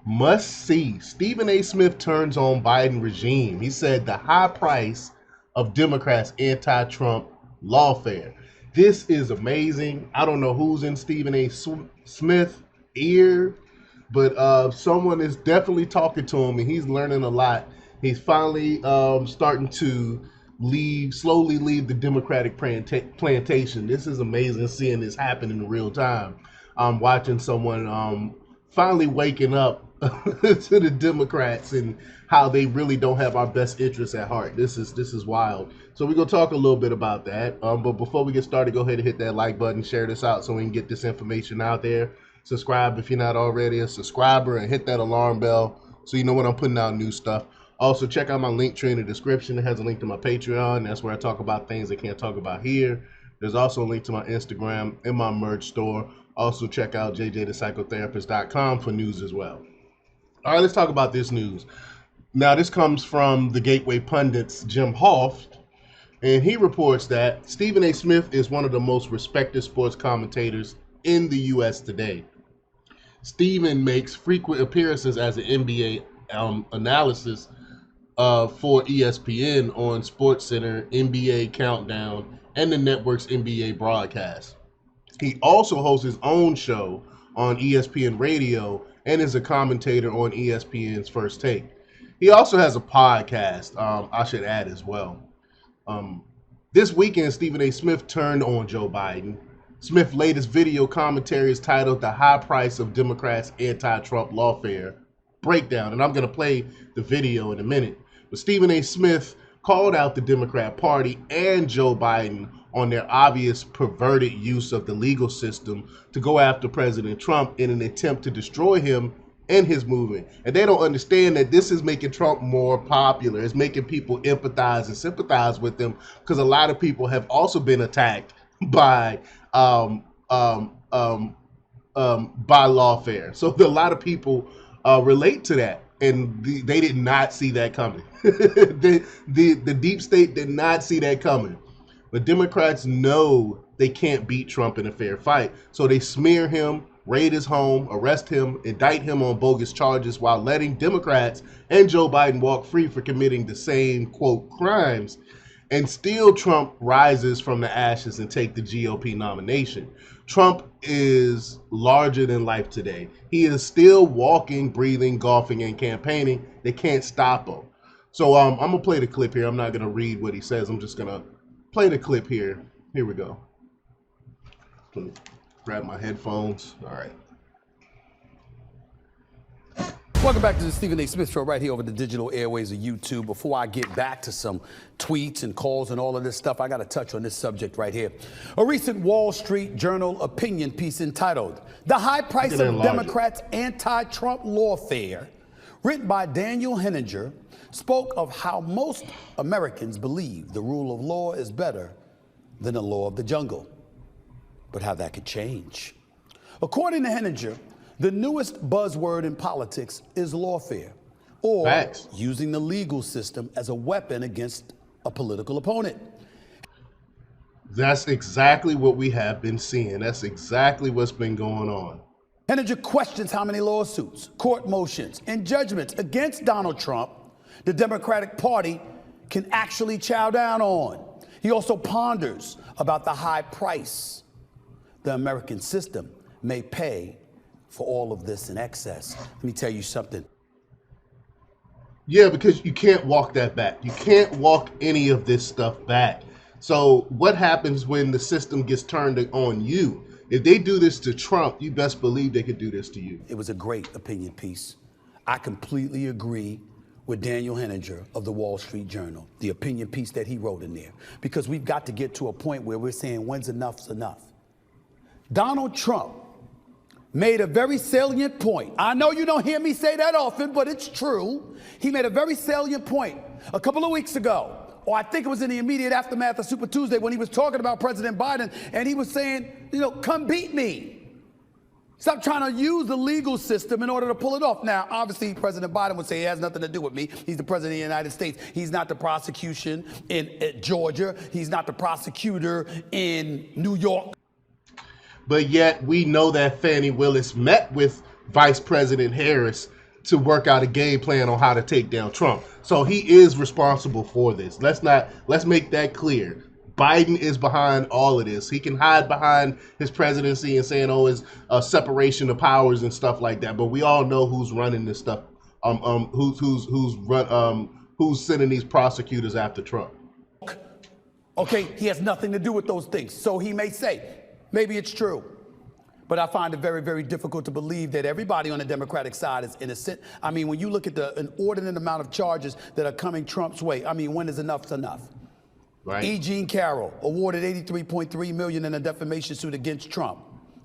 Must see. Stephen A. Smith turns on Biden regime. He said the high price of Democrats' anti-Trump lawfare. This is amazing. I don't know who's in Stephen A. Smith ear, but someone is definitely talking to him, and he's learning a lot. He's finally starting to slowly leave the Democratic plantation. This is amazing seeing this happen in real time. I'm watching someone finally waking up to the Democrats and how they really don't have our best interests at heart. This is wild. So we're gonna talk a little bit about that. But before we get started, go ahead and hit that like button, share this out so we can get this information out there. Subscribe if you're not already a subscriber, and hit that alarm bell so you know when I'm putting out new stuff. Also, check out my link tree in the description. It has a link to my Patreon. That's where I talk about things I can't talk about here. There's also a link to my Instagram and my merch store. Also, check out jjthepsychotherapist.com for news as well. All right, let's talk about this news. Now, this comes from the Gateway Pundit's Jim Hoft, and he reports that Stephen A. Smith is one of the most respected sports commentators in the U.S. today. Stephen makes frequent appearances as an NBA analysis for ESPN on SportsCenter, NBA Countdown, and the network's NBA broadcast. He also hosts his own show on ESPN Radio and is a commentator on ESPN's First Take. He also has a podcast, I should add as well. This weekend, Stephen A. Smith turned on Joe Biden. Smith's latest video commentary is titled The High Price of Democrats' Anti-Trump Lawfare Breakdown. And I'm going to play the video in a minute. But Stephen A. Smith called out the Democrat Party and Joe Biden on their obvious perverted use of the legal system to go after President Trump in an attempt to destroy him and his movement. And they don't understand that this is making Trump more popular. It's making people empathize and sympathize with him, because a lot of people have also been attacked by lawfare. So a lot of people relate to that, and they did not see that coming. the deep state did not see that coming. But Democrats know they can't beat Trump in a fair fight, so they smear him, raid his home, arrest him, indict him on bogus charges, while letting Democrats and Joe Biden walk free for committing the same, quote, crimes. And still Trump rises from the ashes and take the GOP nomination. Trump is larger than life today. He is still walking, breathing, golfing, and campaigning. They can't stop him. So I'm going to play the clip here. I'm not going to read what he says. I'm just going to play the clip here. Here we go. Grab my headphones. All right. Welcome back to the Stephen A. Smith Show right here over the digital airways of YouTube. Before I get back to some tweets and calls and all of this stuff, I got to touch on this subject right here. A recent Wall Street Journal opinion piece entitled, The High Price of Democrats' Anti-Trump Lawfare, written by Daniel Henninger, spoke of how most Americans believe the rule of law is better than the law of the jungle, but how that could change. According to Henninger, the newest buzzword in politics is lawfare, or Facts. Using the legal system as a weapon against a political opponent. That's exactly what we have been seeing. That's exactly what's been going on. Henninger questions how many lawsuits, court motions, and judgments against Donald Trump the Democratic Party can actually chow down on. He also ponders about the high price the American system may pay for all of this in excess. Let me tell you something. Yeah, because you can't walk that back. You can't walk any of this stuff back. So what happens when the system gets turned on you? If they do this to Trump, you best believe they could do this to you. It was a great opinion piece. I completely agree with Daniel Henninger of the Wall Street Journal, the opinion piece that he wrote in there, because we've got to get to a point where we're saying when's enough's enough. Donald Trump made a very salient point. I know you don't hear me say that often, but it's true. He made a very salient point a couple of weeks ago, or I think it was in the immediate aftermath of Super Tuesday, when he was talking about President Biden, and he was saying, come beat me. Stop trying to use the legal system in order to pull it off. Now, obviously, President Biden would say it has nothing to do with me. He's the president of the United States. He's not the prosecution in Georgia. He's not the prosecutor in New York. But yet we know that Fani Willis met with Vice President Harris to work out a game plan on how to take down Trump. So he is responsible for this. Let's make that clear. Biden is behind all of this. He can hide behind his presidency and saying, "Oh, it's a separation of powers and stuff like that." But we all know who's running this stuff. Who's sending these prosecutors after Trump? Okay, he has nothing to do with those things. So he may say, maybe it's true. But I find it very, very difficult to believe that everybody on the Democratic side is innocent. I mean, when you look at the inordinate amount of charges that are coming Trump's way, I mean, when is enough's enough? Right. E. Jean Carroll awarded $83.3 million in a defamation suit against Trump.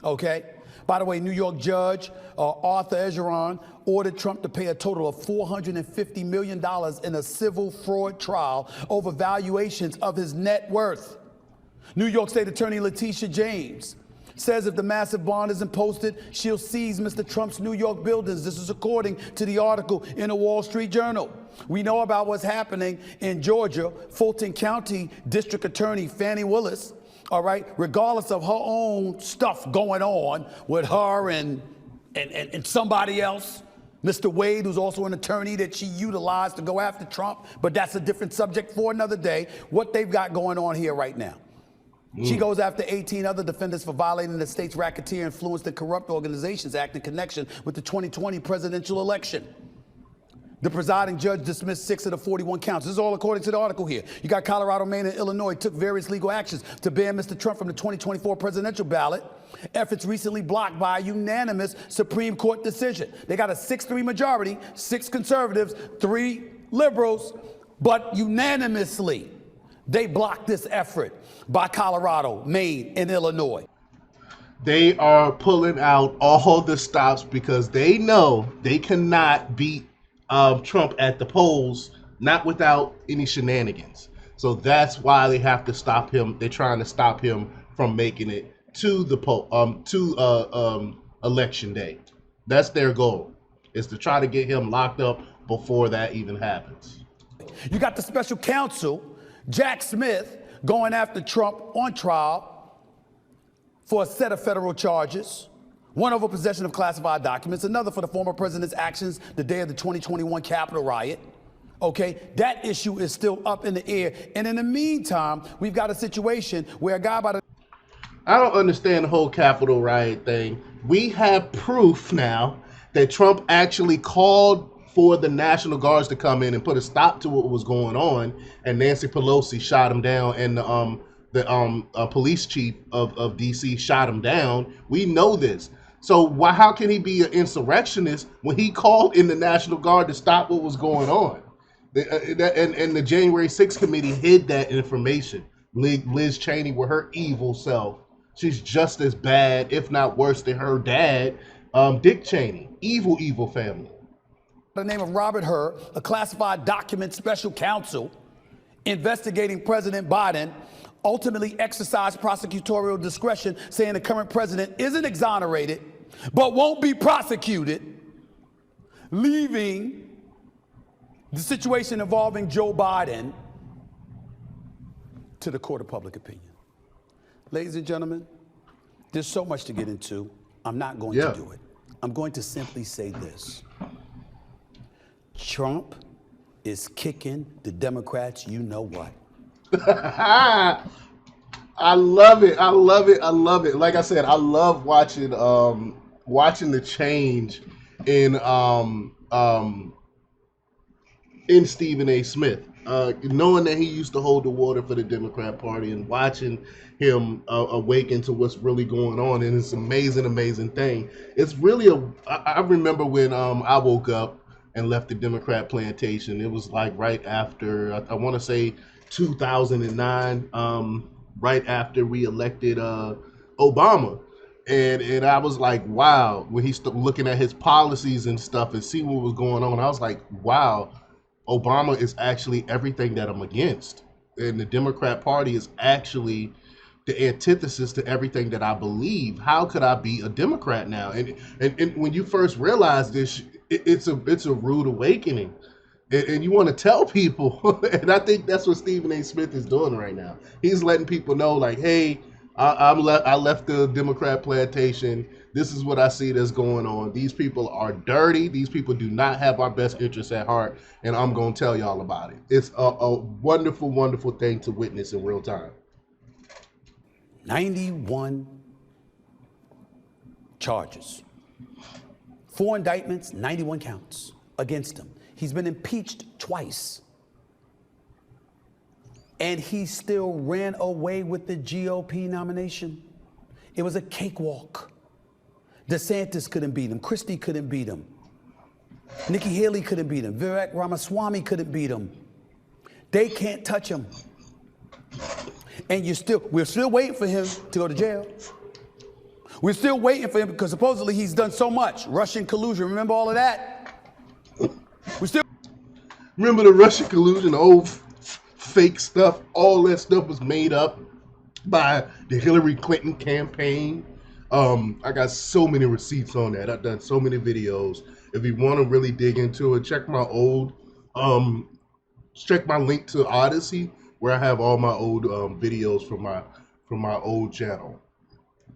Okay? By the way, New York judge Arthur Egeron ordered Trump to pay a total of $450 million in a civil fraud trial over valuations of his net worth. New York State Attorney Letitia James says if the massive bond isn't posted, she'll seize Mr. Trump's New York buildings. This is according to the article in the Wall Street Journal. We know about what's happening in Georgia. Fulton County District Attorney Fannie Willis, all right, regardless of her own stuff going on with her and somebody else, Mr. Wade, who's also an attorney that she utilized to go after Trump, but that's a different subject for another day, what they've got going on here right now. She goes after 18 other defendants for violating the state's Racketeer Influenced and Corrupt Organizations Act in connection with the 2020 presidential election. The presiding judge dismissed 6 of the 41 counts. This is all according to the article here. You got Colorado, Maine, and Illinois took various legal actions to ban Mr. Trump from the 2024 presidential ballot. Efforts recently blocked by a unanimous Supreme Court decision. They got a 6-3 majority, 6 conservatives, 3 liberals, but unanimously they blocked this effort by Colorado, Maine, and Illinois. They are pulling out all the stops because they know they cannot beat Trump at the polls, not without any shenanigans. So that's why they have to stop him. They're trying to stop him from making it to the election day. That's their goal, is to try to get him locked up before that even happens. You got the special counsel, Jack Smith, going after Trump on trial for a set of federal charges. One over possession of classified documents, another for the former president's actions the day of the 2021 Capitol riot. Okay, that issue is still up in the air. And in the meantime, we've got a situation where a guy by the... I don't understand the whole Capitol riot thing. We have proof now that Trump actually called for the National Guards to come in and put a stop to what was going on, and Nancy Pelosi shot him down, and the police chief of D.C. shot him down. We know this. So how can he be an insurrectionist when he called in the National Guard to stop what was going on? And the January 6th committee hid that information. Liz Cheney, with her evil self, she's just as bad, if not worse, than her dad, Dick Cheney. Evil family. The name of Robert Hur, a classified document special counsel investigating President Biden, ultimately exercised prosecutorial discretion, saying the current president isn't exonerated, but won't be prosecuted, leaving the situation involving Joe Biden to the court of public opinion. Ladies and gentlemen, there's so much to get into. I'm not going to do it. I'm going to simply say this. Trump is kicking the Democrats, you know what. I love it. Like I said, I love watching the change in Stephen A. Smith. Knowing that he used to hold the water for the Democrat Party and watching him awaken to what's really going on, and it's an amazing thing. It's really I remember when I woke up and left the Democrat plantation. It was like right after, I want to say 2009, right after we elected Obama. And I was like, wow, when he started looking at his policies and stuff and see what was going on, I was like, wow, Obama is actually everything that I'm against. And the Democrat Party is actually the antithesis to everything that I believe. How could I be a Democrat now? And when you first realize this, it's a rude awakening, and you want to tell people, and I think that's what Stephen A. Smith is doing right now. He's letting people know, like, hey, I left the Democrat plantation. This is what I see that's going on. These people are dirty. These people do not have our best interests at heart, and I'm going to tell y'all about it. It's a wonderful, wonderful thing to witness in real time. 91 charges, 4 indictments, 91 counts against him. He's been impeached twice. And he still ran away with the GOP nomination. It was a cakewalk. DeSantis couldn't beat him. Christie couldn't beat him. Nikki Haley couldn't beat him. Vivek Ramaswamy couldn't beat him. They can't touch him. And we're still waiting for him to go to jail. We're still waiting for him because supposedly he's done so much. Russian collusion, remember all of that? Remember the Russian collusion, the old fake stuff, all that stuff was made up by the Hillary Clinton campaign. I got so many receipts on that. I've done so many videos. If you want to really dig into it, check my link to Odyssey, where I have all my old videos from my old channel.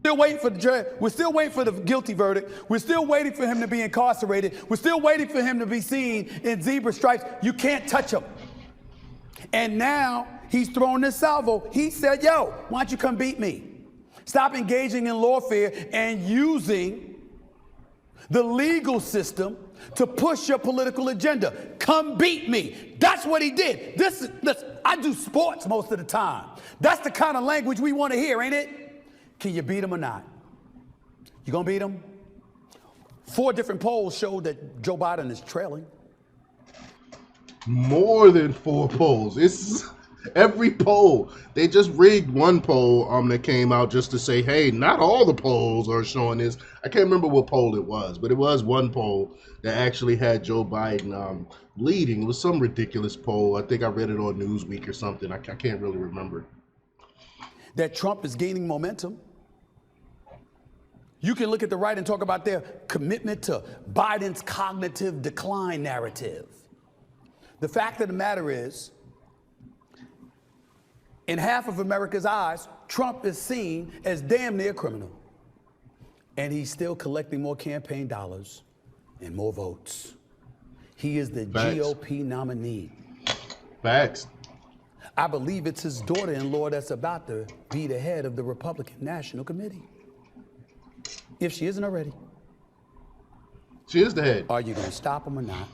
Still waiting for the jury. We're still waiting for the guilty verdict. We're still waiting for him to be incarcerated. We're still waiting for him to be seen in zebra stripes. You can't touch him. And now he's throwing this salvo. He said, yo, why don't you come beat me? Stop engaging in lawfare and using the legal system to push your political agenda. Come beat me. That's what he did. Listen, I do sports most of the time. That's the kind of language we want to hear, ain't it? Can you beat him or not? You gonna beat him? 4 different polls showed that Joe Biden is trailing. More than 4 polls. It's every poll. They just rigged one poll that came out just to say, hey, not all the polls are showing this. I can't remember what poll it was, but it was one poll that actually had Joe Biden leading. It was some ridiculous poll. I think I read it on Newsweek or something. I can't really remember. That Trump is gaining momentum. You can look at the right and talk about their commitment to Biden's cognitive decline narrative. The fact of the matter is, in half of America's eyes, Trump is seen as damn near criminal. And he's still collecting more campaign dollars and more votes. He is the Facts. GOP nominee. Facts. I believe it's his daughter-in-law that's about to be the head of the Republican National Committee. If she isn't already. She is the head. Are you going to stop him or not?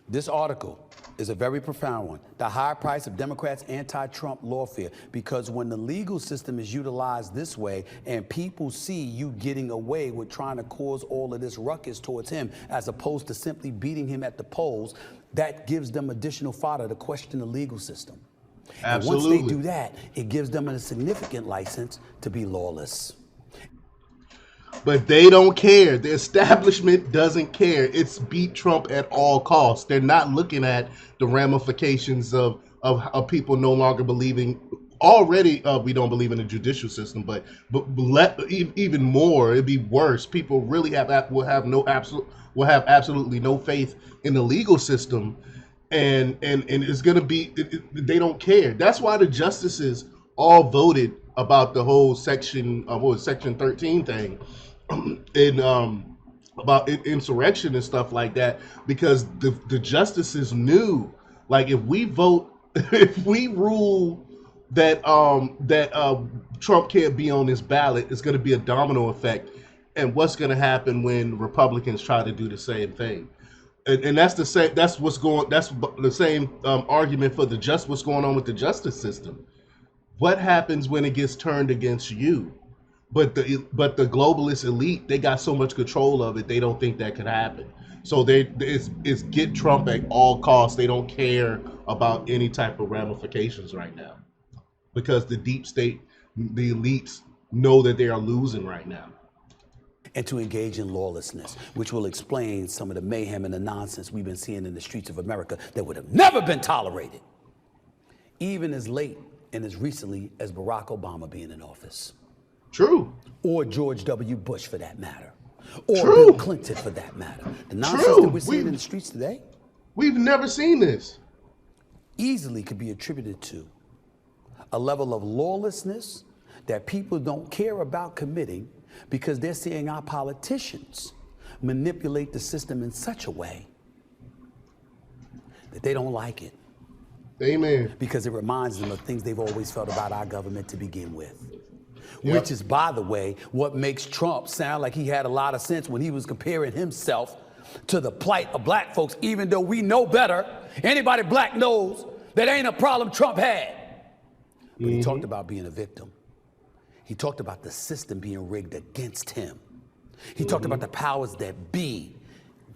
This article is a very profound one. The high price of Democrats' anti-Trump lawfare. Because when the legal system is utilized this way and people see you getting away with trying to cause all of this ruckus towards him as opposed to simply beating him at the polls, that gives them additional fodder to question the legal system. Absolutely. And once they do that, it gives them a significant license to be lawless. But they don't care. The establishment doesn't care. It's beat Trump at all costs. They're not looking at the ramifications of people no longer believing. Already, we don't believe in the judicial system, but even more, it'd be worse. People really will have absolutely no faith in the legal system, and it's gonna be. They don't care. That's why the justices all voted about the whole section 13 thing. About insurrection and stuff like that, because the justices knew, like, if we rule that Trump can't be on this ballot, it's going to be a domino effect, and what's going to happen when Republicans try to do the same thing, and that's the same. That's the same argument for what's going on with the justice system. What happens when it gets turned against you? But the globalist elite, they got so much control of it, they don't think that could happen. So it's get Trump at all costs. They don't care about any type of ramifications right now, because the deep state, the elites, know that they are losing right now. And to engage in lawlessness, which will explain some of the mayhem and the nonsense we've been seeing in the streets of America that would have never been tolerated, even as late and as recently as Barack Obama being in office. True. Or George W. Bush, for that matter. Or True. Bill Clinton, for that matter. The nonsense that we're seeing in the streets today We've never seen this. easily could be attributed to a level of lawlessness that people don't care about committing because they're seeing our politicians manipulate the system in such a way that they don't like it. Amen. Because it reminds them of things they've always felt about our government to begin with. Yep. Which is, by the way, what makes Trump sound like he had a lot of sense when he was comparing himself to the plight of black folks, even though we know better. Anybody black knows that ain't a problem Trump had. But he talked about being a victim. He talked about the system being rigged against him. He talked about the powers that be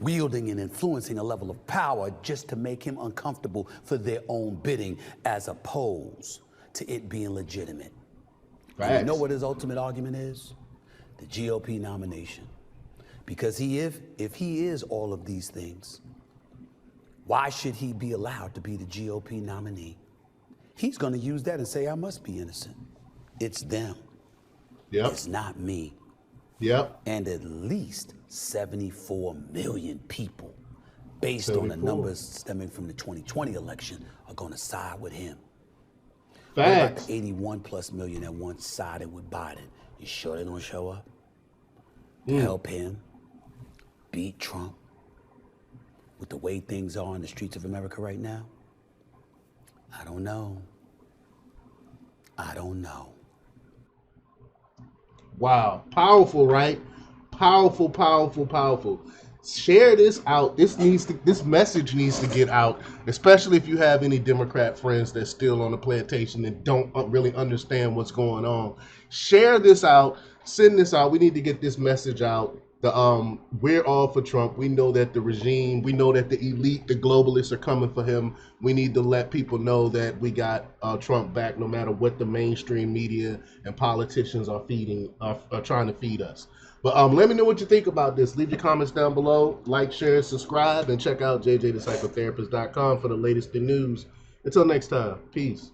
wielding and influencing a level of power just to make him uncomfortable for their own bidding, as opposed to it being legitimate. And you know what his ultimate argument is? The GOP nomination. Because if he is all of these things, why should he be allowed to be the GOP nominee? He's going to use that and say, I must be innocent. It's them. Yep. It's not me. Yep. And at least 74 million people, based on the numbers stemming from the 2020 election, are going to side with him. Facts. What about the 81 plus million that once sided with Biden? You sure they don't show up to help him beat Trump with the way things are in the streets of America right now? I don't know. I don't know. Wow. Powerful, right? Powerful, powerful, powerful. Share this out. This message needs to get out, especially if you have any Democrat friends that's still on the plantation and don't really understand what's going on. Share this out. Send this out. We need to get this message out. We're all for Trump. We know that the regime, we know that the elite, the globalists are coming for him. We need to let people know that we got Trump back, no matter what the mainstream media and politicians are trying to feed us. But let me know what you think about this. Leave your comments down below. Like, share, subscribe, and check out jjdiscipletherapist.com for the latest in news. Until next time, peace.